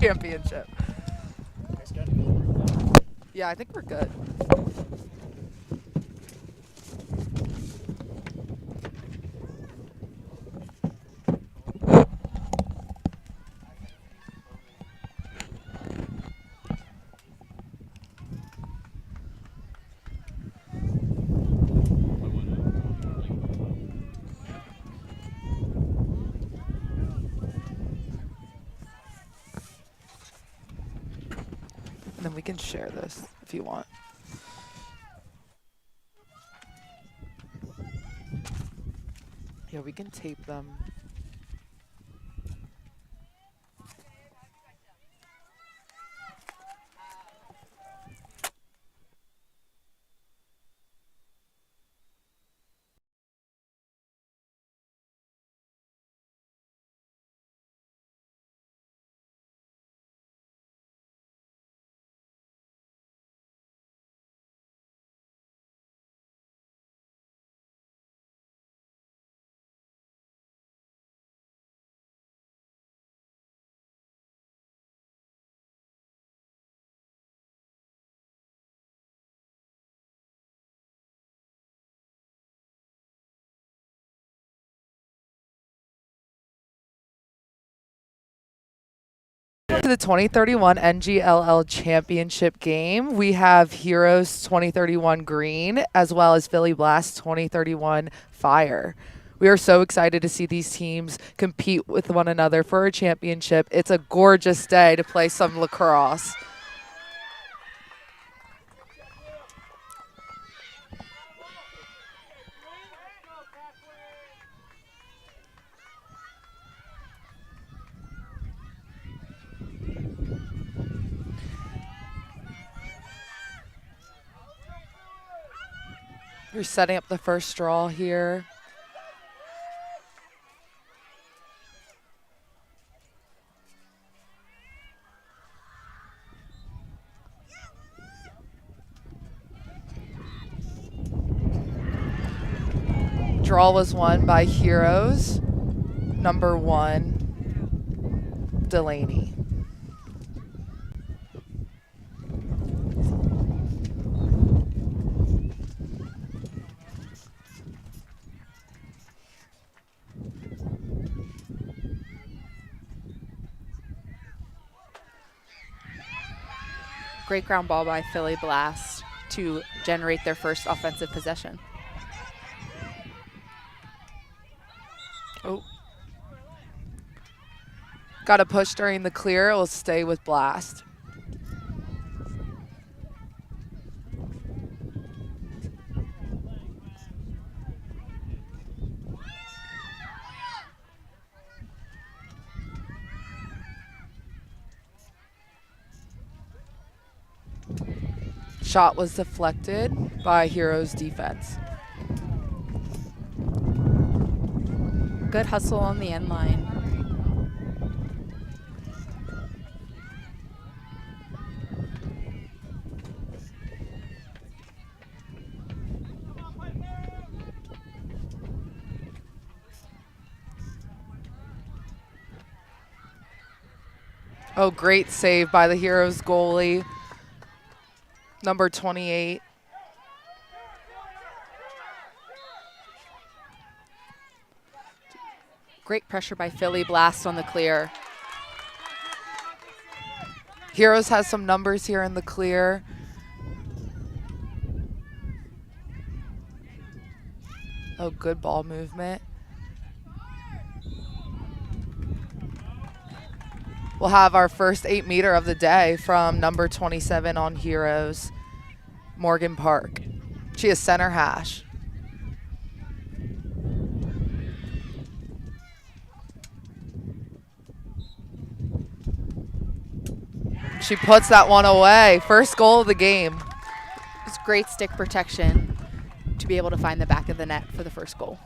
championship. Yeah, I think we're good. And then we can share this if you want. Yeah, we can tape them. To the 2031 NGLL Championship game, we have Heroes 2031 Green as well as Philly Blast 2031 Fire. We are so excited to see these teams compete with one another for a championship. It's a gorgeous day to play some lacrosse. We're setting up the first draw here. Draw was won by Heroes, number 1, Delaney. Great ground ball by Philly Blast to generate their first offensive possession. Oh. Got a push during the clear. It will stay with Blast. Shot was deflected by Heroes defense. Good hustle on the end line. Oh, great save by the Heroes goalie, number 28. Great pressure by Philly Blast on the clear. Heroes has some numbers here in the clear. Oh, good ball movement. We'll have our first 8-meter of the day from number 27 on Heroes, Morgan Park. She is center hash. She puts that one away. First goal of the game. It's great stick protection to be able to find the back of the net for the first goal.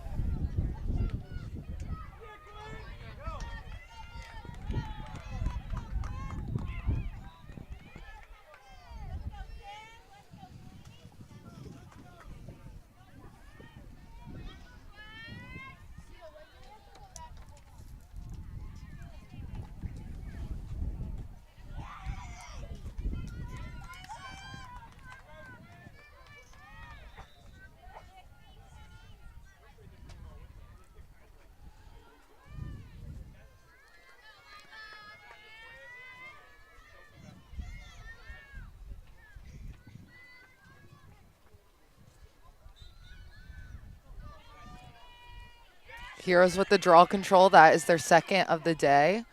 Heroes with the draw control. That is their second of the day.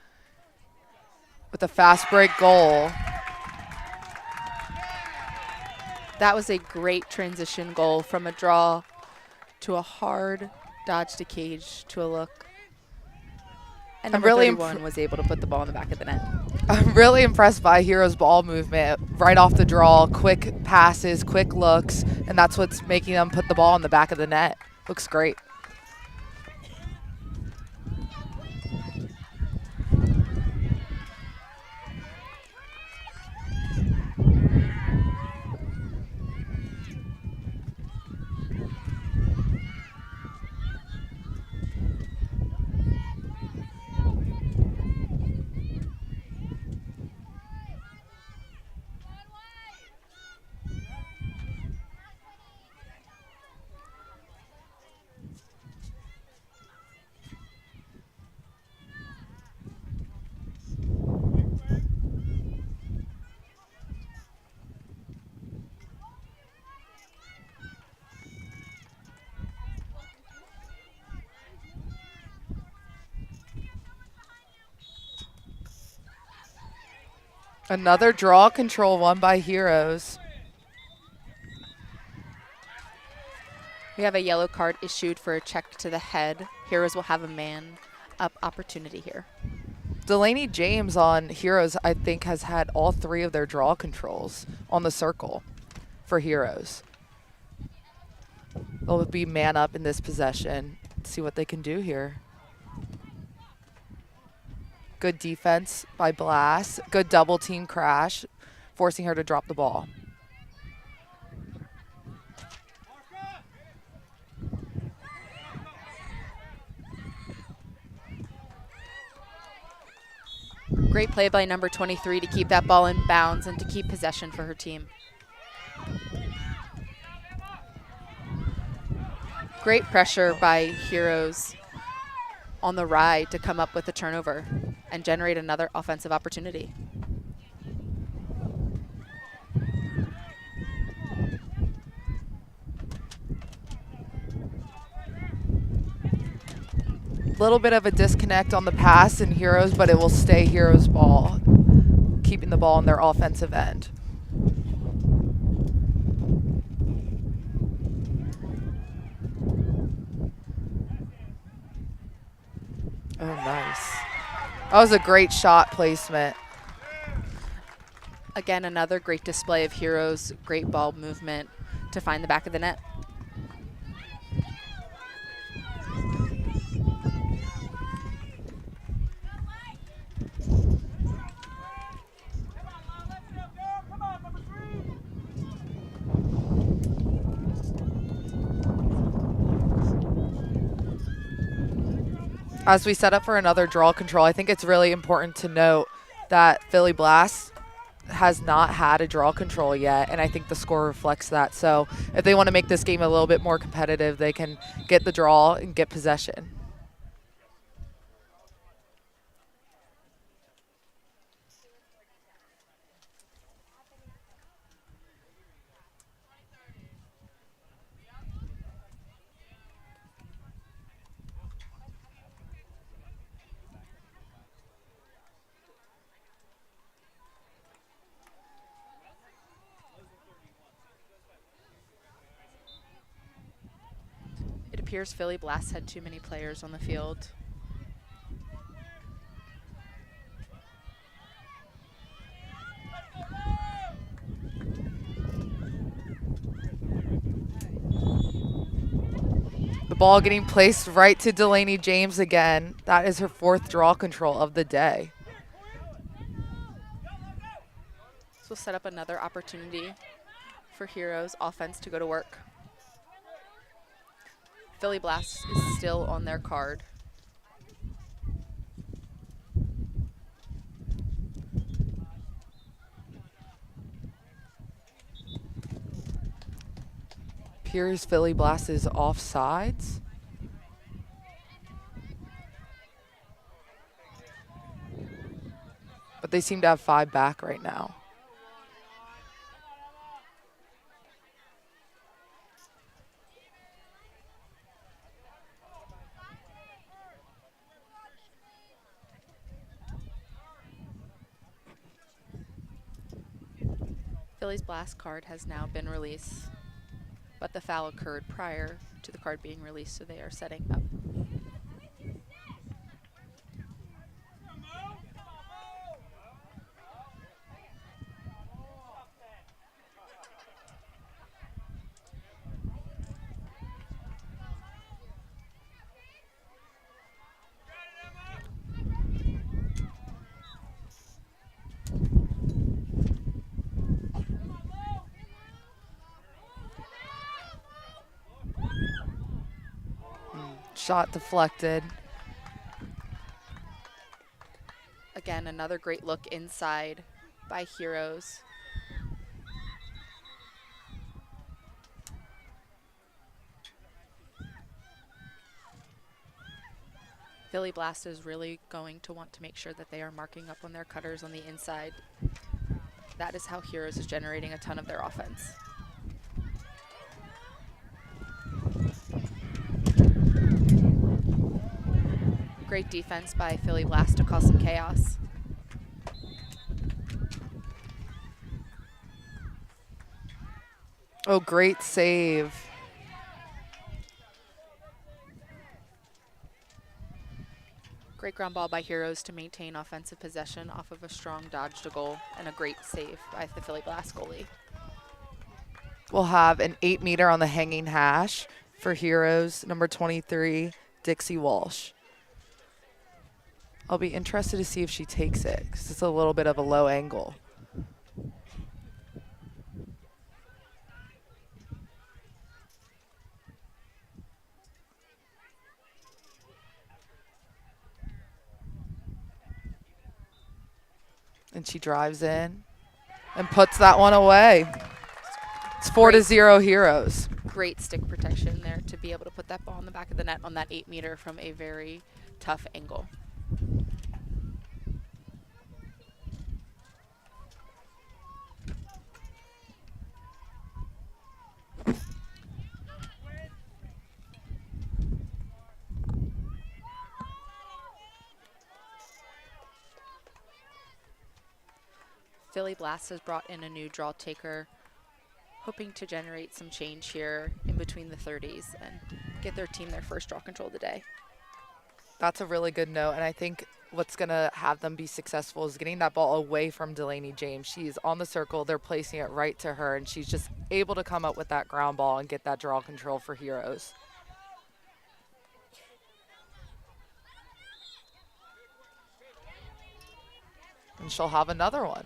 With a fast break goal. That was a great transition goal from a draw to a hard dodge to cage to a look. And number 31 was able to put the ball in the back of the net. I'm really impressed by Heroes' ball movement right off the draw. Quick passes, quick looks, and that's what's making them put the ball in the back of the net. Looks great. Another draw control won by Heroes. We have a yellow card issued for a check to the head. Heroes will have a man-up opportunity here. Delaney James on Heroes, I think, has had all 3 of their draw controls on the circle for Heroes. They'll be man up in this possession. See what they can do here. Good defense by Blass. Good double team crash, forcing her to drop the ball. Great play by number 23 to keep that ball in bounds and to keep possession for her team. Great pressure by Heroes on the ride to come up with a turnover and generate another offensive opportunity. Little bit of a disconnect on the pass in Heroes, but it will stay Heroes' ball, keeping the ball in their offensive end. Oh, nice. That was a great shot placement. Again, another great display of Heroes, great ball movement to find the back of the net. As we set up for another draw control, I think it's really important to note that Philly Blast has not had a draw control yet, and I think the score reflects that. So if they want to make this game a little bit more competitive, they can get the draw and get possession. It appears Philly Blast had too many players on the field. The ball getting placed right to Delaney James again. That is her 4th draw control of the day. This will set up another opportunity for Heroes offense to go to work. Philly Blast is still on their card. Appears Philly Blast is offsides. But they seem to have 5 back right now. Philly's Blast card has now been released, but the foul occurred prior to the card being released, so they are setting up. Shot deflected. Again, another great look inside by Heroes. Philly Blast is really going to want to make sure that they are marking up on their cutters on the inside. That is how Heroes is generating a ton of their offense. Great defense by Philly Blast to cause some chaos. Oh, great save. Great ground ball by Heroes to maintain offensive possession off of a strong dodge to goal, and a great save by the Philly Blast goalie. We'll have an 8-meter on the hanging hash for Heroes, number 23, Dixie Walsh. I'll be interested to see if she takes it, because it's a little bit of a low angle. And she drives in and puts that one away. It's 4-0 Heroes. Great stick protection there to be able to put that ball in the back of the net on that 8-meter from a very tough angle. Philly Blast has brought in a new draw taker, hoping to generate some change here in between the 30s and get their team their first draw control of the day. That's a really good note, and I think what's going to have them be successful is getting that ball away from Delaney James. She's on the circle, they're placing it right to her, and she's just able to come up with that ground ball and get that draw control for Heroes. And she'll have another one.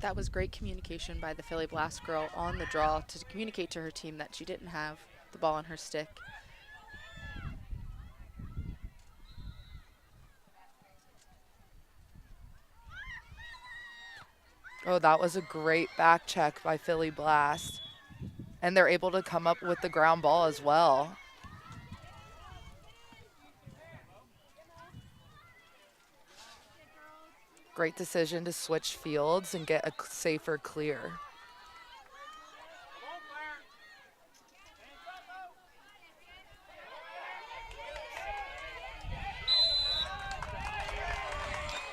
That was great communication by the Philly Blast girl on the draw to communicate to her team that she didn't have the ball on her stick. Oh, that was a great back check by Philly Blast. And they're able to come up with the ground ball as well. Great decision to switch fields and get a safer clear.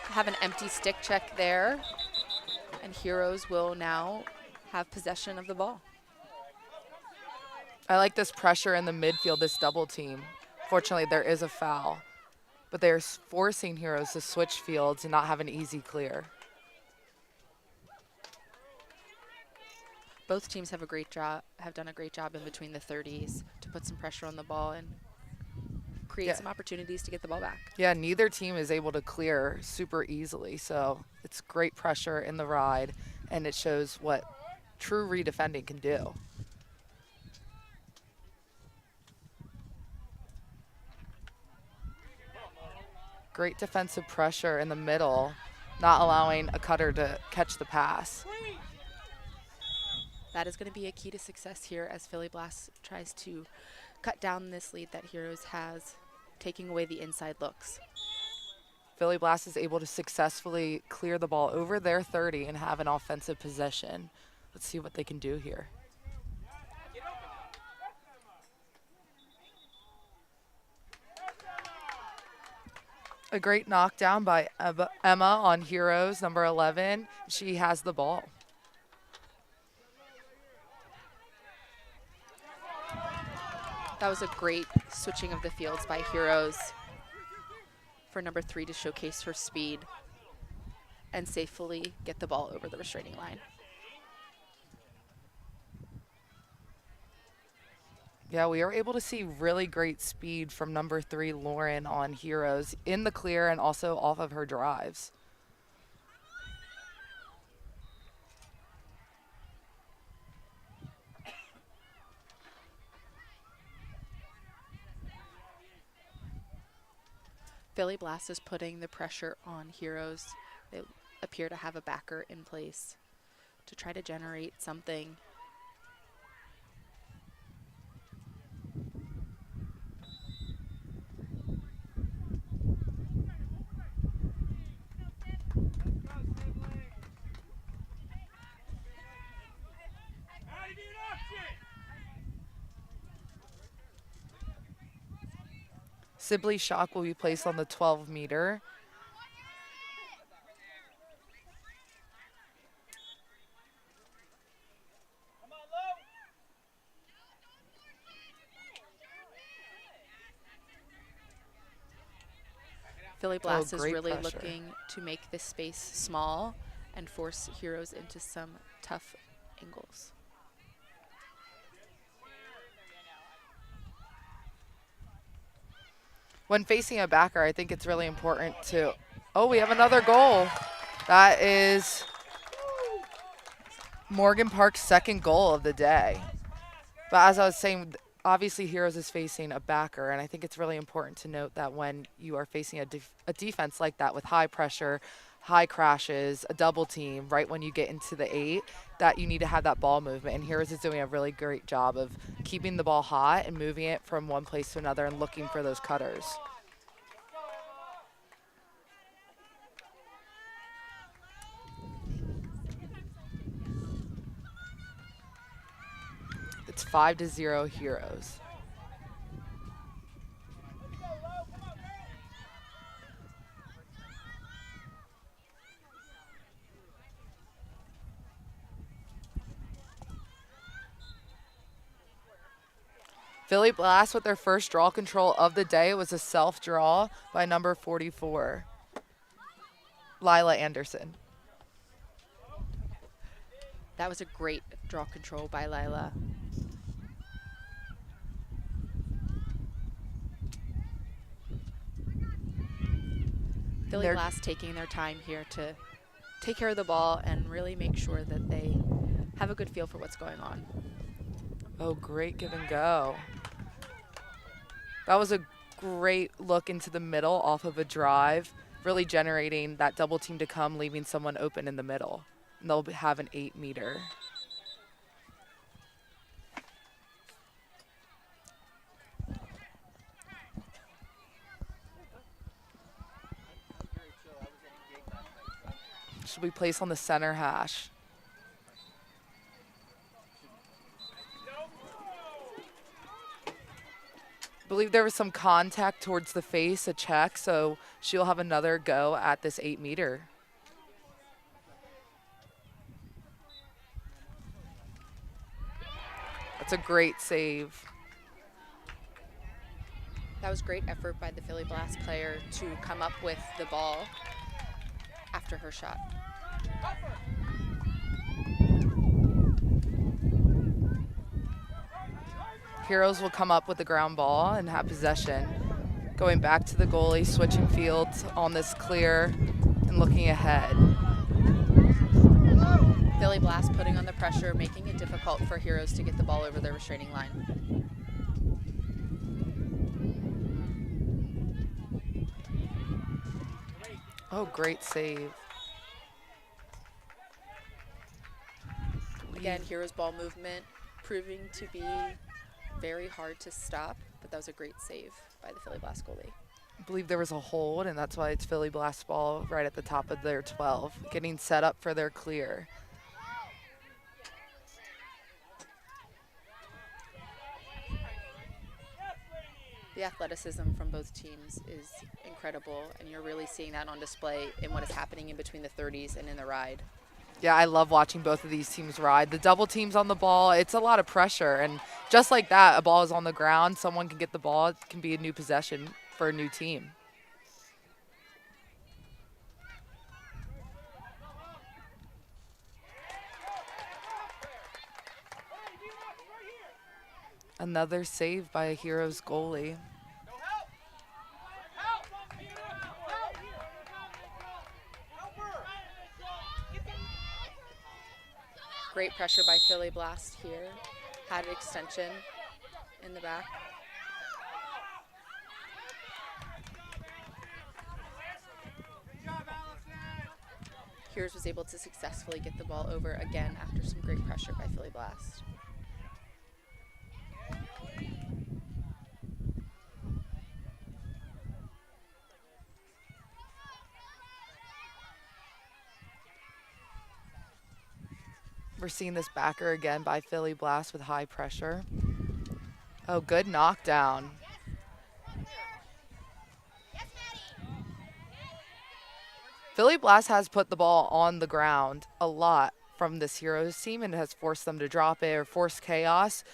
Have an empty stick check there, and Heroes will now have possession of the ball. I like this pressure in the midfield, this double team. Fortunately, there is a foul, but they're forcing Heroes to switch fields and not have an easy clear. Both teams have done a great job in between the 30s to put some pressure on the ball and create some opportunities to get the ball back. Yeah, neither team is able to clear super easily, so it's great pressure in the ride, and it shows what true redefending can do. Great defensive pressure in the middle, not allowing a cutter to catch the pass. That is going to be a key to success here as Philly Blast tries to cut down this lead that Heroes has, taking away the inside looks. Philly Blast is able to successfully clear the ball over their 30 and have an offensive possession. Let's see what they can do here. A great knockdown by Emma on Heroes, number 11. She has the ball. That was a great switching of the fields by Heroes for number 3 to showcase her speed and safely get the ball over the restraining line. Yeah, we were able to see really great speed from number 3, Lauren, on Heroes in the clear and also off of her drives. Philly Blast is putting the pressure on Heroes. They appear to have a backer in place to try to generate something. Sibley Shock will be placed on the 12-meter. Philly Blast is really pressure. looking to make this space small and force Heroes into some tough angles. When facing a backer, I think it's really important to, oh, we have another goal. That is Morgan Park's second goal of the day. But as I was saying, obviously Heroes is facing a backer, and I think it's really important to note that when you are facing a defense like that with high pressure, high crashes, a double team, right when you get into the 8, that you need to have that ball movement. And Heroes is doing a really great job of keeping the ball hot and moving it from one place to another and looking for those cutters. It's 5-0 Heroes. Philly Blast with their first draw control of the day. It was a self-draw by number 44, Lila Anderson. That was a great draw control by Lila. Philly Blast taking their time here to take care of the ball and really make sure that they have a good feel for what's going on. Oh, great give and go. That was a great look into the middle off of a drive, really generating that double team to come, leaving someone open in the middle. And they'll have an 8-meter. Should be placed on the center hash. I believe there was some contact towards the face, a check, so she'll have another go at this 8-meter. That's a great save. That was great effort by the Philly Blast player to come up with the ball after her shot. Heroes will come up with the ground ball and have possession. Going back to the goalie, switching fields on this clear and looking ahead. Philly Blast putting on the pressure, making it difficult for Heroes to get the ball over their restraining line. Oh, great save. Again, Heroes ball movement proving to be very hard to stop, but that was a great save by the Philly Blast goalie. I believe there was a hold, and that's why it's Philly Blast ball right at the top of their 12, getting set up for their clear. The athleticism from both teams is incredible, and you're really seeing that on display in what is happening in between the 30s and in the ride. Yeah, I love watching both of these teams ride. The double teams on the ball, it's a lot of pressure. And just like that, a ball is on the ground, someone can get the ball, it can be a new possession for a new team. Another save by a Heroes goalie. Great pressure by Philly Blast here. Had an extension in the back. Heroes was able to successfully get the ball over again after some great pressure by Philly Blast. We're seeing this backer again by Philly Blast with high pressure. Oh, good knockdown. Philly Blast has put the ball on the ground a lot from this Heroes team and has forced them to drop it or force chaos.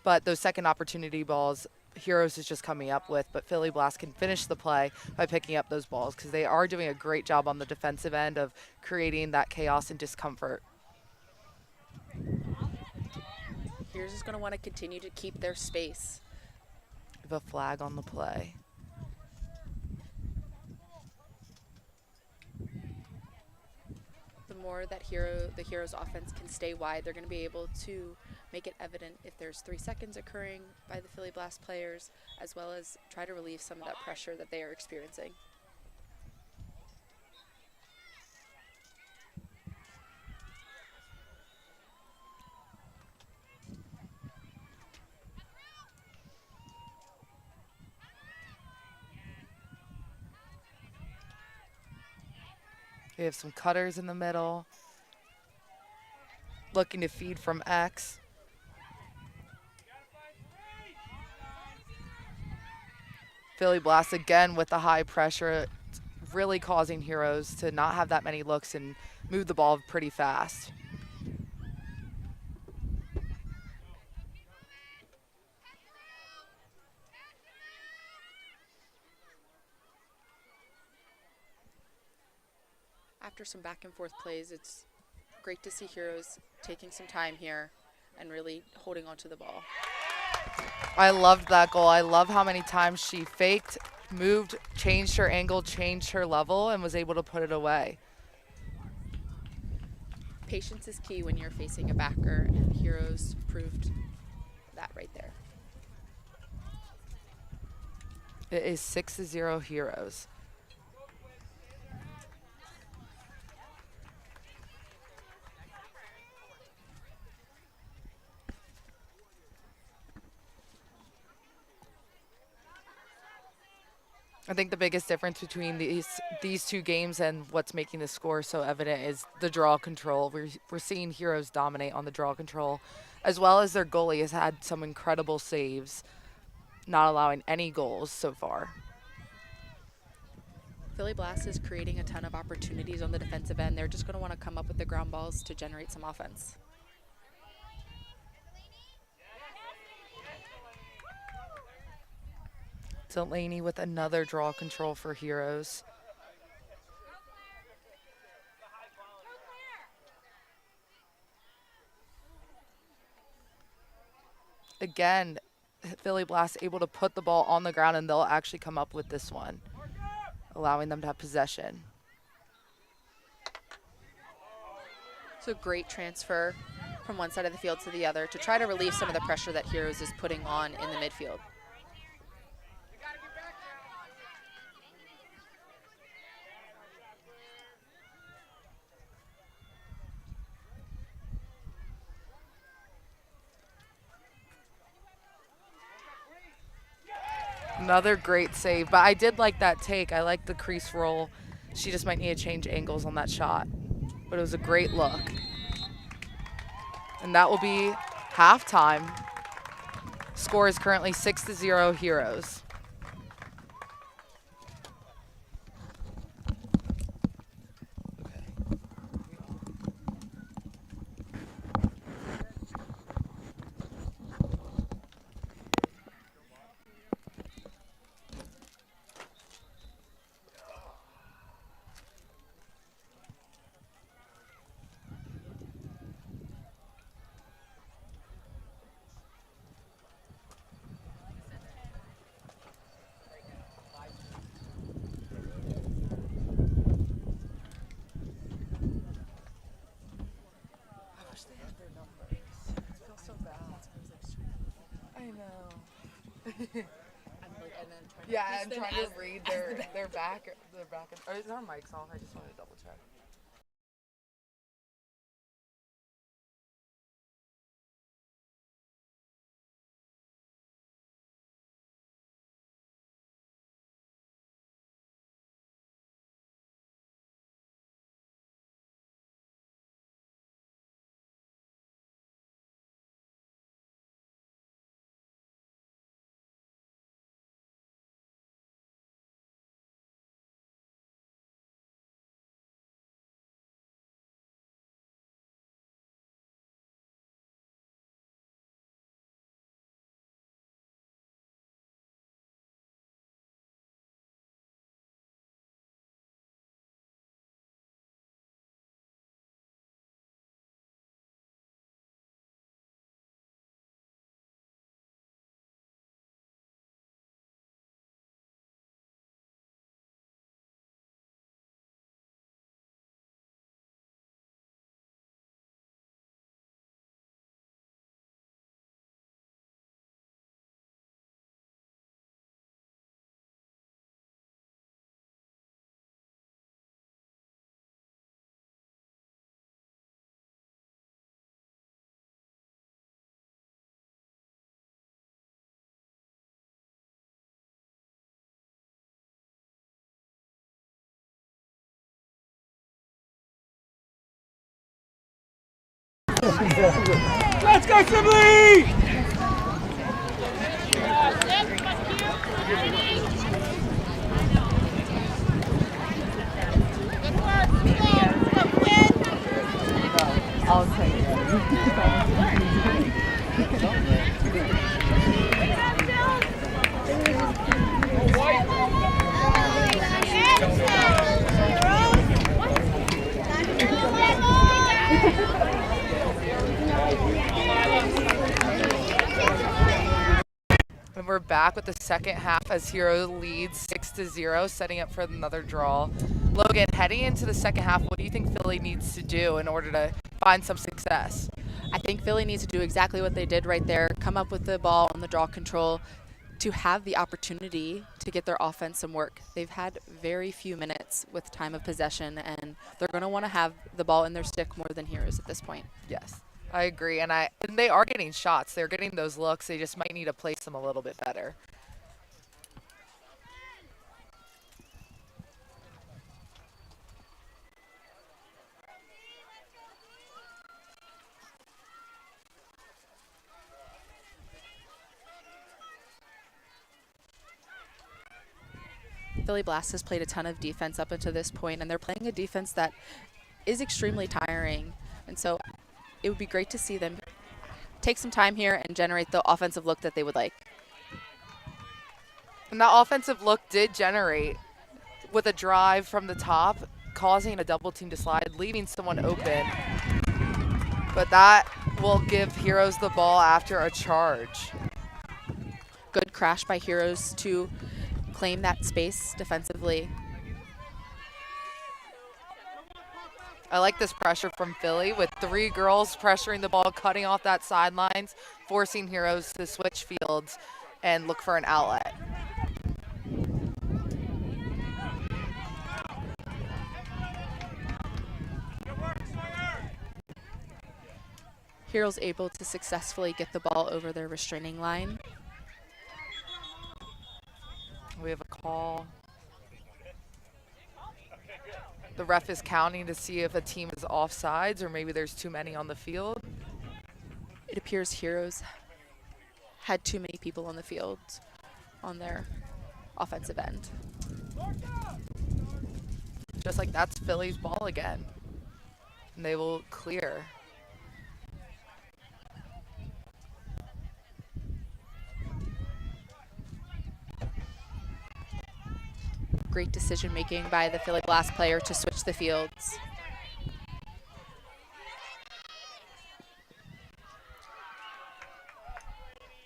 But those second opportunity balls, Heroes is just coming up with. But Philly Blast can finish the play by picking up those balls because they are doing a great job on the defensive end of creating that chaos and discomfort. Heroes is going to want to continue to keep their space. We have a flag on the play. The more that the Heroes offense can stay wide, they're going to be able to make it evident if there's 3 seconds occurring by the Philly Blast players, as well as try to relieve some of that pressure that they are experiencing. We have some cutters in the middle. Looking to feed from X. Philly Blast again with the high pressure, really causing Heroes to not have that many looks and move the ball pretty fast. After some back and forth plays, it's great to see Heroes taking some time here and really holding on to the ball. I loved that goal. I love how many times she faked, moved, changed her angle, changed her level, and was able to put it away. Patience is key when you're facing a backer, and Heroes proved that right there. It is 6-0 Heroes. I think the biggest difference between these two games and what's making the score so evident is the draw control. We're seeing Heroes dominate on the draw control, as well as their goalie has had some incredible saves, not allowing any goals so far. Philly Blast is creating a ton of opportunities on the defensive end. They're just going to want to come up with the ground balls to generate some offense. Delaney with another draw control for Heroes. Again, Philly Blast able to put the ball on the ground, and they'll actually come up with this one, allowing them to have possession. So great transfer from one side of the field to the other to try to relieve some of the pressure that Heroes is putting on in the midfield. Another great save, but I did like that take. I like the crease roll. She just might need to change angles on that shot, but it was a great look. And that will be halftime. Score is currently 6-0 Heroes. know. And Yeah, I'm trying to read their back. Oh, is our mics off? I just wanted to double check. Let's go, Sibley! I'll take it. And we're back with the second half as Hero leads 6-0, setting up for another draw. Logan, heading into the second half, what do you think Philly needs to do in order to find some success? I think Philly needs to do exactly what they did right there, come up with the ball on the draw control to have the opportunity to get their offense some work. They've had very few minutes with time of possession, and they're going to want to have the ball in their stick more than Heroes at this point. Yes, I agree. And they are getting shots. They're getting those looks. They just might need to place them a little bit better. Philly Blast has played a ton of defense up until this point, and they're playing a defense that is extremely tiring. And so it would be great to see them take some time here and generate the offensive look that they would like. And that offensive look did generate with a drive from the top, causing a double team to slide, leaving someone open. But that will give Heroes the ball after a charge. Good crash by Heroes to claim that space defensively. I like this pressure from Philly with 3 girls pressuring the ball, cutting off that sidelines, forcing Heroes to switch fields and look for an outlet. Heroes able to successfully get the ball over their restraining line. We have a call. The ref is counting to see if a team is offsides or maybe there's too many on the field. It appears Heroes had too many people on the field on their offensive end. Just like that's Philly's ball again. And they will clear. Great decision making by the Philly Blast player to switch the fields.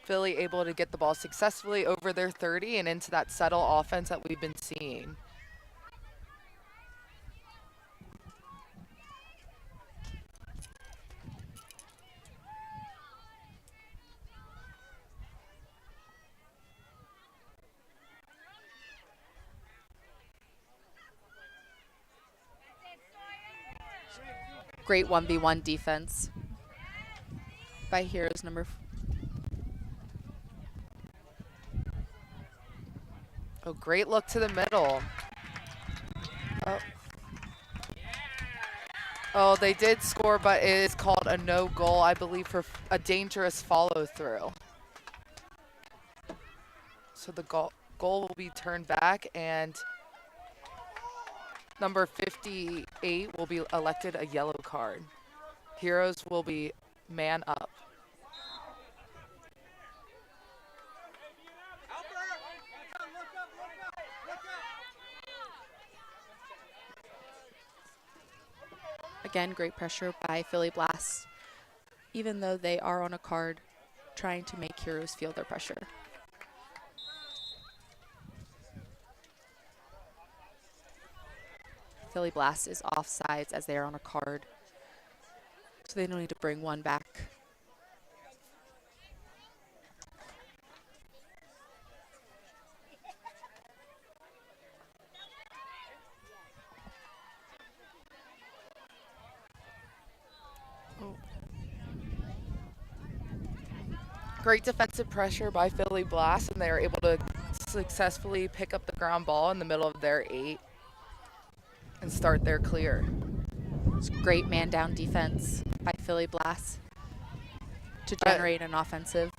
Philly able to get the ball successfully over their 30 and into that settle offense that we've been seeing. Great 1v1 defense by Heroes number. Oh, great look to the middle. Oh, they did score, but it is called a no goal, I believe, for a dangerous follow through. So the goal will be turned back, and number 58 will be elected a yellow card. Heroes will be man up. Again, great pressure by Philly Blast, even though they are on a card, trying to make Heroes feel their pressure. Philly Blast is offsides as they are on a card, so they don't need to bring one back. Great defensive pressure by Philly Blast, and they are able to successfully pick up the ground ball in the middle of their 8 and start their clear. It's great man down defense by Philly Blast to generate an offensive.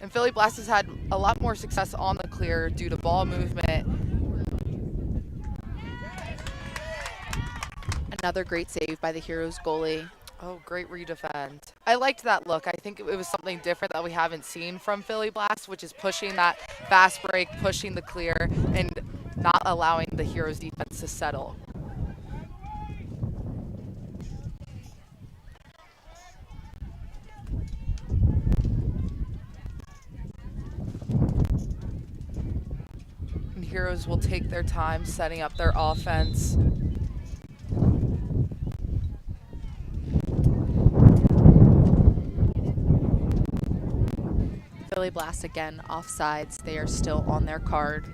And Philly Blast has had a lot more success on the clear due to ball movement. Another great save by the Heroes goalie. Oh, great redefend. I liked that look. I think it was something different that we haven't seen from Philly Blast, which is pushing that fast break, pushing the clear, and not allowing the Heroes defense to settle. And Heroes will take their time setting up their offense. Philly Blast again offsides. They are still on their card.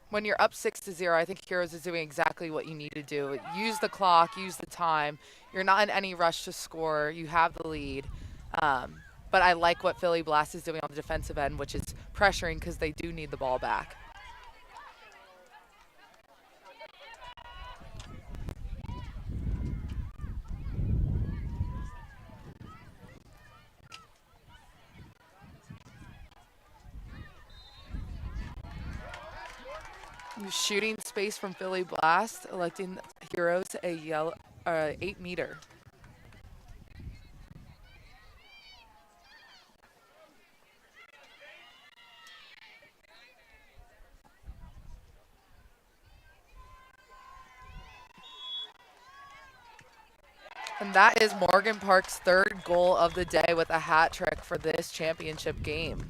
When you're up 6-0, I think Heroes is doing exactly what you need to do. Use the clock, use the time. You're not in any rush to score. You have the lead. But I like what Philly Blast is doing on the defensive end, which is pressuring because they do need the ball back. Shooting space from Philly Blast, electing Heroes a 8-meter. And that is Morgan Park's 3rd goal of the day with a hat trick for this championship game.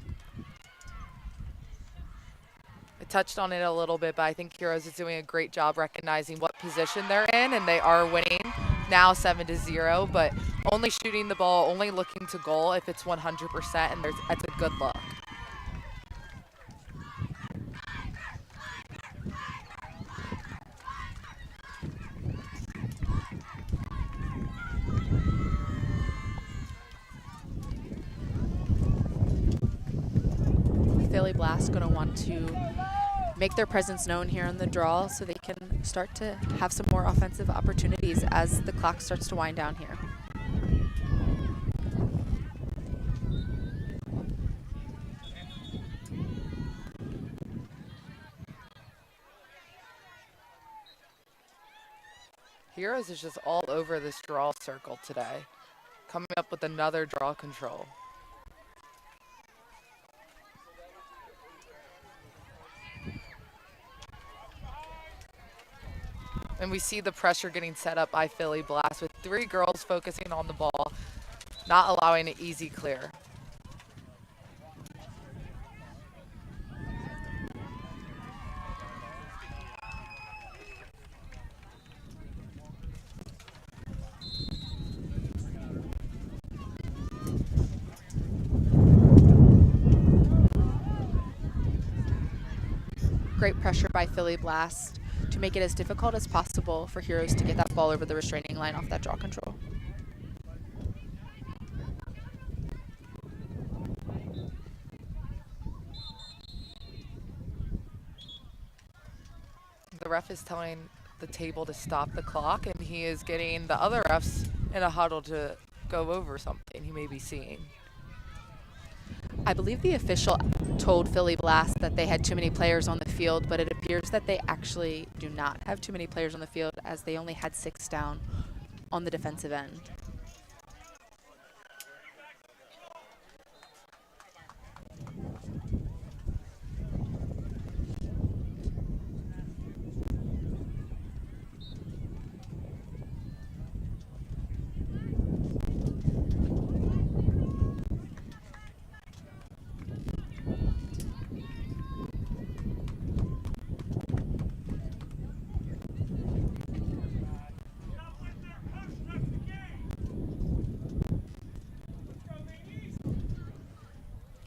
I touched on it a little bit, but I think Heroes is doing a great job recognizing what position they're in, and they are winning now 7-0, but only shooting the ball, only looking to goal if it's 100%, and that's a good look. Philly Blast going to want to make their presence known here on the draw so they can start to have some more offensive opportunities as the clock starts to wind down here. Heroes is just all over this draw circle today, coming up with another draw control. And we see the pressure getting set up by Philly Blast with 3 girls focusing on the ball, not allowing an easy clear. Great pressure by Philly Blast to make it as difficult as possible for Heroes to get that ball over the restraining line off that draw control. The ref is telling the table to stop the clock, and he is getting the other refs in a huddle to go over something he may be seeing. I believe the official told Philly Blast that they had too many players on the field, but it appears that they actually do not have too many players on the field, as they only had 6 down on the defensive end.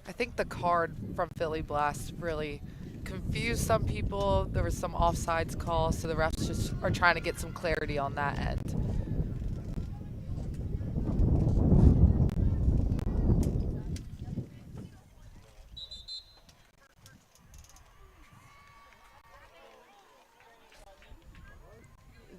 I think the card from Philly Blast really confused some people. There was some offsides call, so the refs just are trying to get some clarity on that end.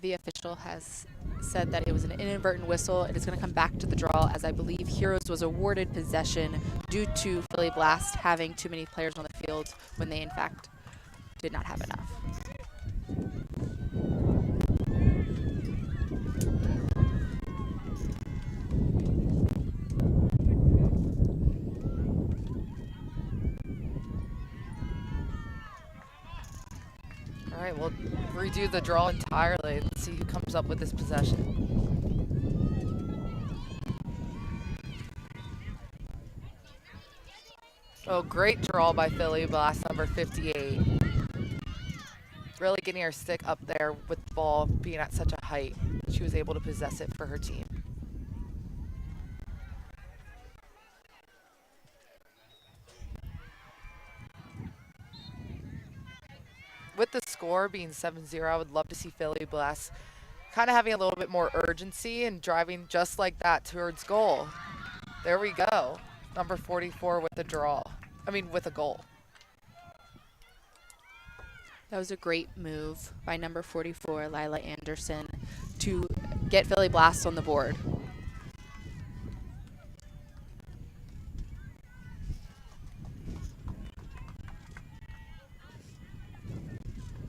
The official has said that it was an inadvertent whistle. It is going to come back to the draw, as I believe Heroes was awarded possession due to Philly Blast having too many players on the field when they in fact did not have enough. All right, we'll redo the draw entirely. Let's see who comes up with this possession. Oh, great draw by Philly Blast, number 58. Really getting her stick up there with the ball being at such a height. She was able to possess it for her team. With the score being 7-0, I would love to see Philly Blast kind of having a little bit more urgency and driving just like that towards goal. There we go. Number 44 with the draw. With a goal. That was a great move by number 44, Lila Anderson, to get Philly Blast on the board.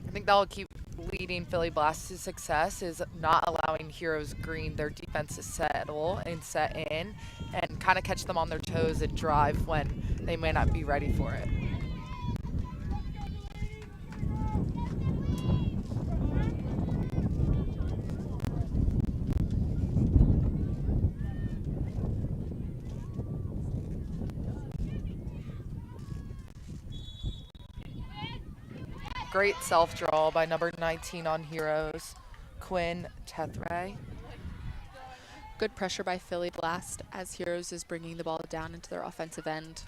I think that will keep leading Philly Blast to success, is not allowing Heroes Green their defense to settle and set in and kind of catch them on their toes and drive when they may not be ready for it. Great self-draw by number 19 on Heroes, Quinn Tethray. Good pressure by Philly Blast as Heroes is bringing the ball down into their offensive end.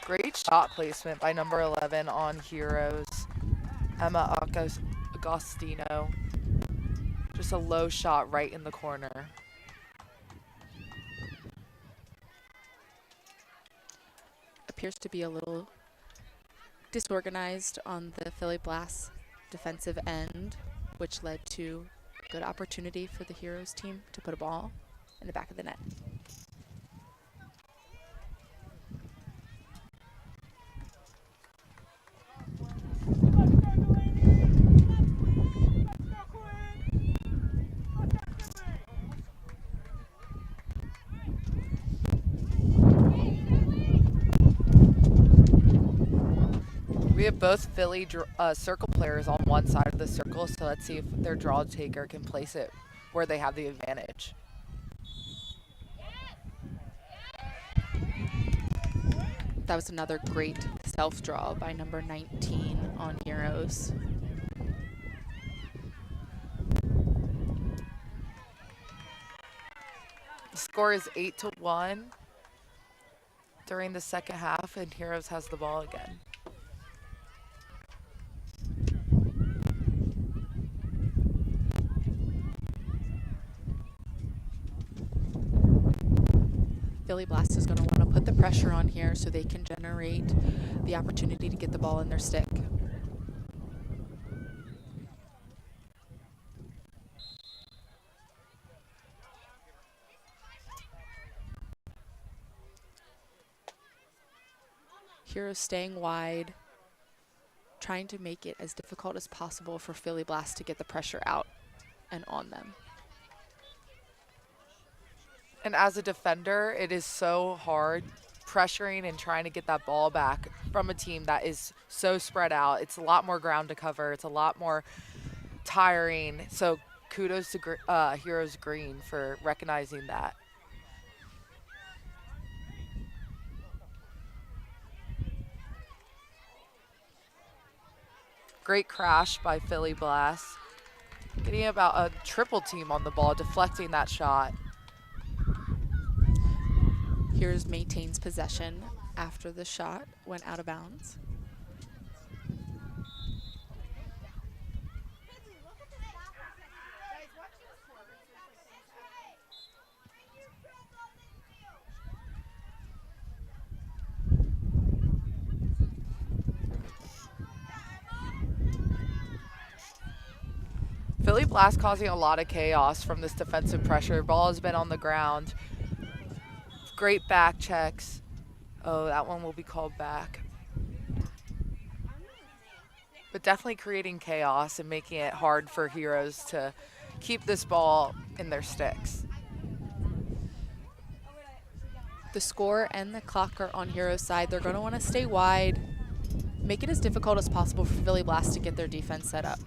Great shot placement by number 11 on Heroes, Emma Agostino. Just a low shot right in the corner. Appears to be a little disorganized on the Philly Blast defensive end, which led to a good opportunity for the Heroes team to put a ball in the back of the net. We have both Philly circle players on one side of the circle, so let's see if their draw taker can place it where they have the advantage. That was another great self-draw by number 19 on Heroes. The score is 8-1. during the second half, and Heroes has the ball again. Philly Blast is going to want to put the pressure on here so they can generate the opportunity to get the ball in their stick. Heroes staying wide, trying to make it as difficult as possible for Philly Blast to get the pressure out and on them. And as a defender, it is so hard pressuring and trying to get that ball back from a team that is so spread out. It's a lot more ground to cover. It's a lot more tiring. So kudos to Heroes Green for recognizing that. Great crash by Philly Blast. Getting about a triple team on the ball, deflecting that shot. Heroes maintains possession after the shot went out of bounds. Philly Blast causing a lot of chaos from this defensive pressure. Ball has been on the ground. Great back checks. Oh, that one will be called back. But definitely creating chaos and making it hard for Heroes to keep this ball in their sticks. The score and the clock are on Heroes' side. They're going to want to stay wide, make it as difficult as possible for Philly Blast to get their defense set up.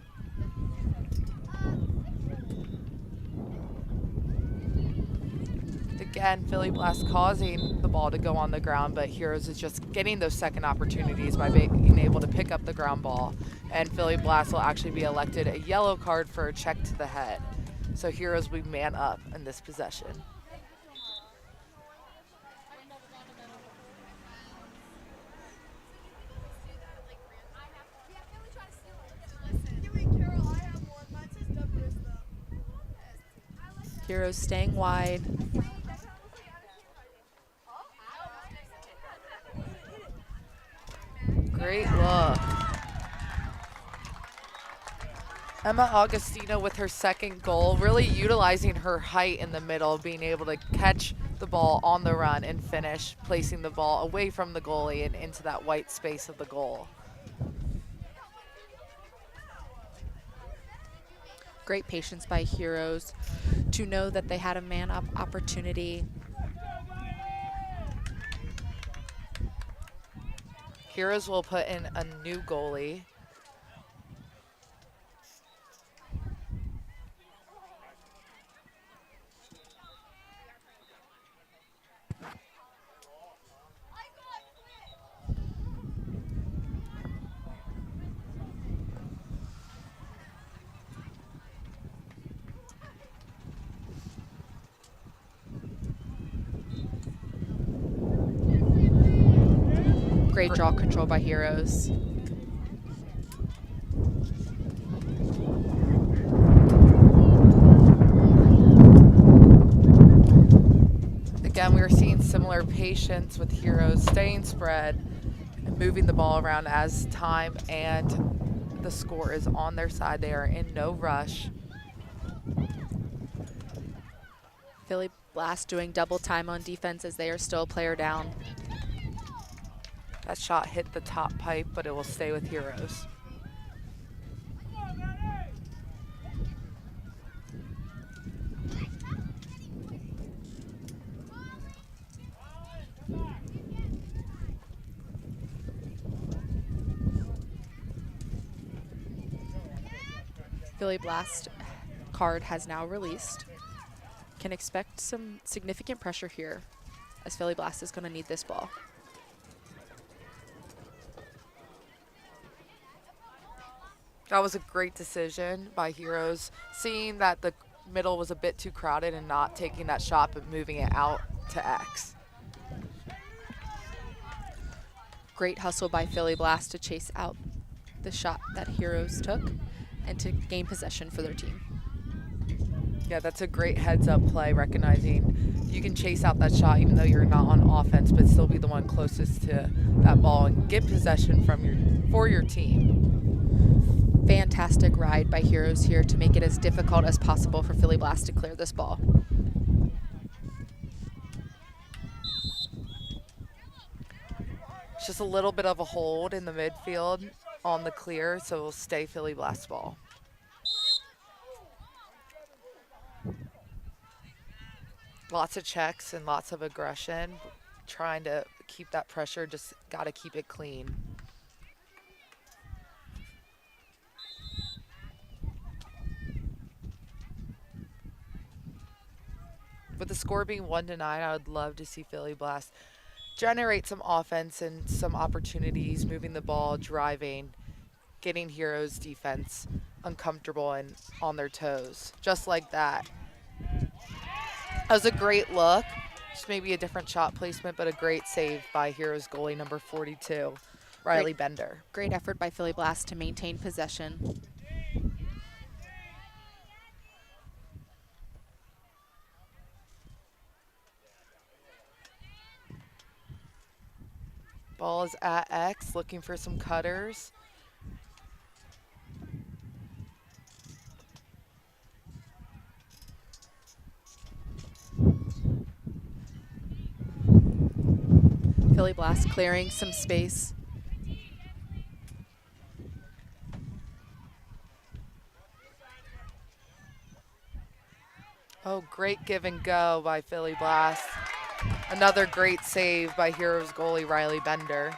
Again, Philly Blast causing the ball to go on the ground, but Heroes is just getting those second opportunities by being able to pick up the ground ball. And Philly Blast will actually be elected a yellow card for a check to the head. So Heroes will man up in this possession. Heroes staying wide. Great look. Emma Augustino with her second goal, really utilizing her height in the middle, being able to catch the ball on the run and finish, placing the ball away from the goalie and into that white space of the goal. Great patience by Heroes to know that they had a man-up opportunity. Heroes will put in a new goalie. Great draw control by Heroes. Again, we are seeing similar patience with Heroes staying spread and moving the ball around as time and the score is on their side. They are in no rush. Philly Blast doing double time on defense as they are still a player down. That shot hit the top pipe, but it will stay with Heroes. Philly Blast card has now released. Can expect some significant pressure here as Philly Blast is going to need this ball. That was a great decision by Heroes, seeing that the middle was a bit too crowded and not taking that shot but moving it out to X. Great hustle by Philly Blast to chase out the shot that Heroes took and to gain possession for their team. Yeah, that's a great heads-up play, recognizing you can chase out that shot even though you're not on offense, but still be the one closest to that ball and get possession for your team. Fantastic ride by Heroes here to make it as difficult as possible for Philly Blast to clear this ball. It's just a little bit of a hold in the midfield on the clear, so it'll stay Philly Blast ball. Lots of checks and lots of aggression, trying to keep that pressure, just got to keep it clean. With the score being 1-9, I would love to see Philly Blast generate some offense and some opportunities, moving the ball, driving, getting Heroes defense uncomfortable and on their toes, just like that. That was a great look. Just maybe a different shot placement, but a great save by Heroes goalie number 42, Riley Bender. Great effort by Philly Blast to maintain possession. Ball is at X, looking for some cutters. Philly Blast clearing some space. Oh, great give and go by Philly Blast. Another great save by Heroes goalie Riley Bender.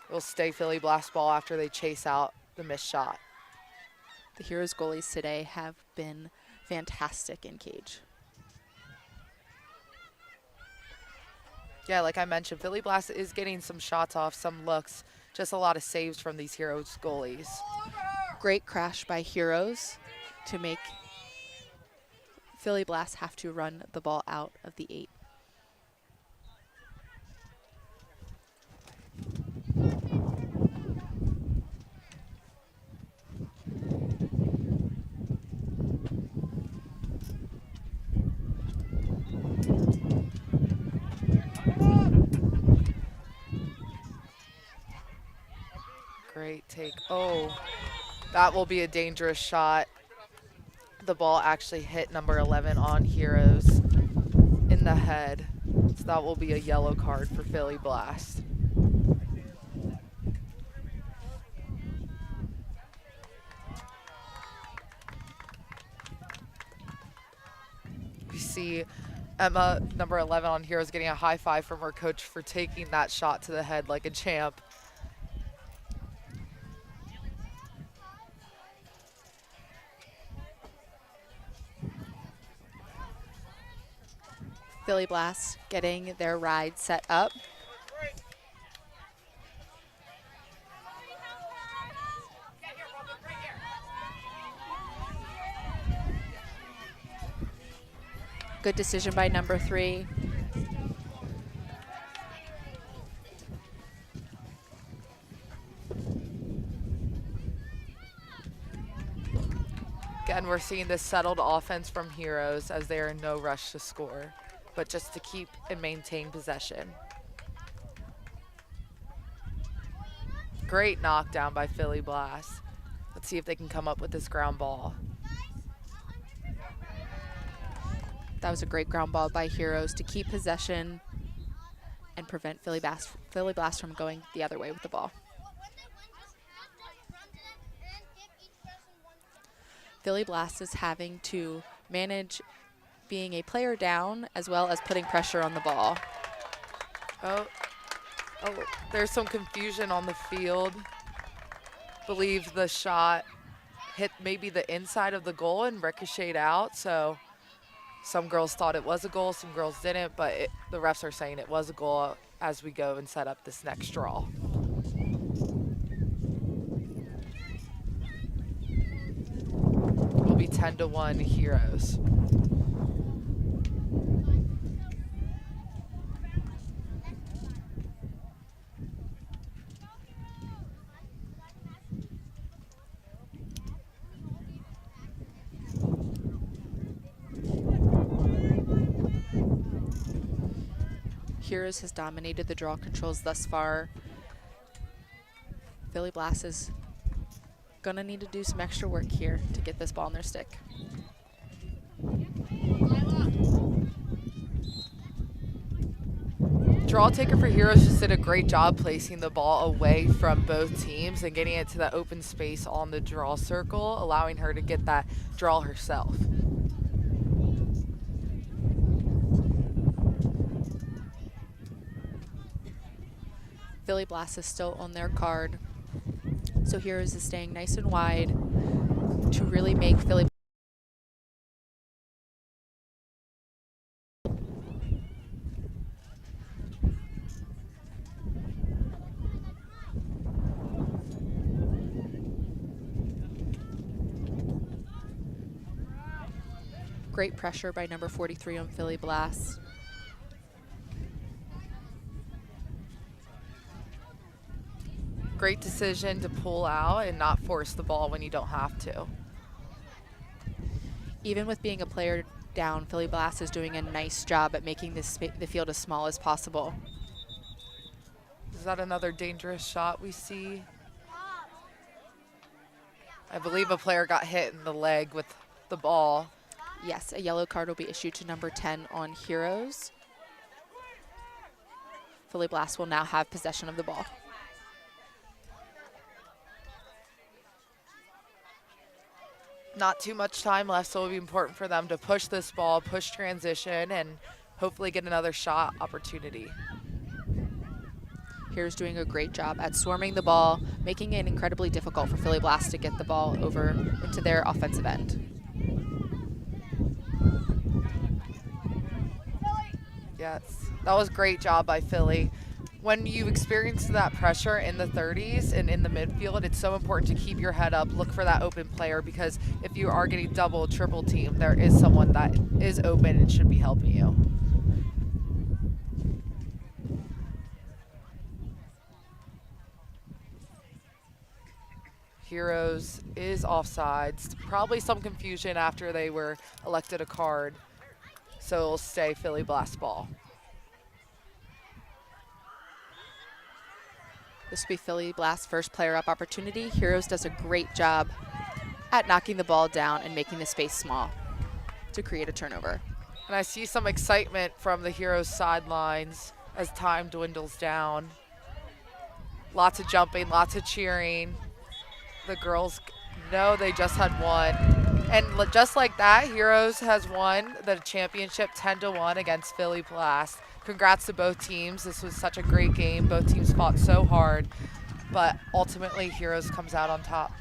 It'll stay Philly Blast ball after they chase out the missed shot. The Heroes goalies today have been fantastic in cage. Yeah, like I mentioned, Philly Blast is getting some shots off, some looks, just a lot of saves from these Heroes goalies. Great crash by Heroes to make Philly Blast have to run the ball out of the 8. Great take. Oh, that will be a dangerous shot. The ball actually hit number 11 on Heroes in the head. So that will be a yellow card for Philly Blast. We see Emma, number 11 on Heroes, getting a high five from her coach for taking that shot to the head like a champ. Philly Blast getting their ride set up. Good decision by number 3. Again, we're seeing this settled offense from Heroes as they are in no rush to score, but just to keep and maintain possession. Great knockdown by Philly Blast. Let's see if they can come up with this ground ball. That was a great ground ball by Heroes to keep possession and prevent Philly Blast from going the other way with the ball. Philly Blast is having to manage being a player down as well as putting pressure on the ball. Oh, there's some confusion on the field. Believe the shot hit maybe the inside of the goal and ricocheted out, so some girls thought it was a goal, some girls didn't, but the refs are saying it was a goal as we go and set up this next draw. It'll be 10-1 Heroes. Heroes has dominated the draw controls thus far. Philly Blast is gonna need to do some extra work here to get this ball in their stick. Draw taker for Heroes just did a great job placing the ball away from both teams and getting it to that open space on the draw circle, allowing her to get that draw herself. Philly Blast is still on their card, so Heroes is staying nice and wide to really make Philly great pressure by number 43 on Philly Blast. Great decision to pull out and not force the ball when you don't have to. Even with being a player down, Philly Blast is doing a nice job at making the field as small as possible. Is that another dangerous shot we see? I believe a player got hit in the leg with the ball. Yes, a yellow card will be issued to number 10 on Heroes. Philly Blast will now have possession of the ball. Not too much time left, so it'll be important for them to push this ball, push transition, and hopefully get another shot opportunity. Heroes doing a great job at swarming the ball, making it incredibly difficult for Philly Blast to get the ball over into their offensive end. Yes, that was a great job by Philly. When you experience that pressure in the 30s and in the midfield, it's so important to keep your head up, look for that open player, because if you are getting double, triple team, there is someone that is open and should be helping you. Heroes is offsides. Probably some confusion after they were elected a card. So it'll stay Philly Blast ball. This will be Philly Blast's first player up opportunity. Heroes does a great job at knocking the ball down and making the space small to create a turnover. And I see some excitement from the Heroes sidelines as time dwindles down. Lots of jumping, lots of cheering. The girls know they just had won. And just like that, Heroes has won the championship 10-1 against Philly Blast. Congrats to both teams. This was such a great game. Both teams fought so hard, but ultimately Heroes comes out on top.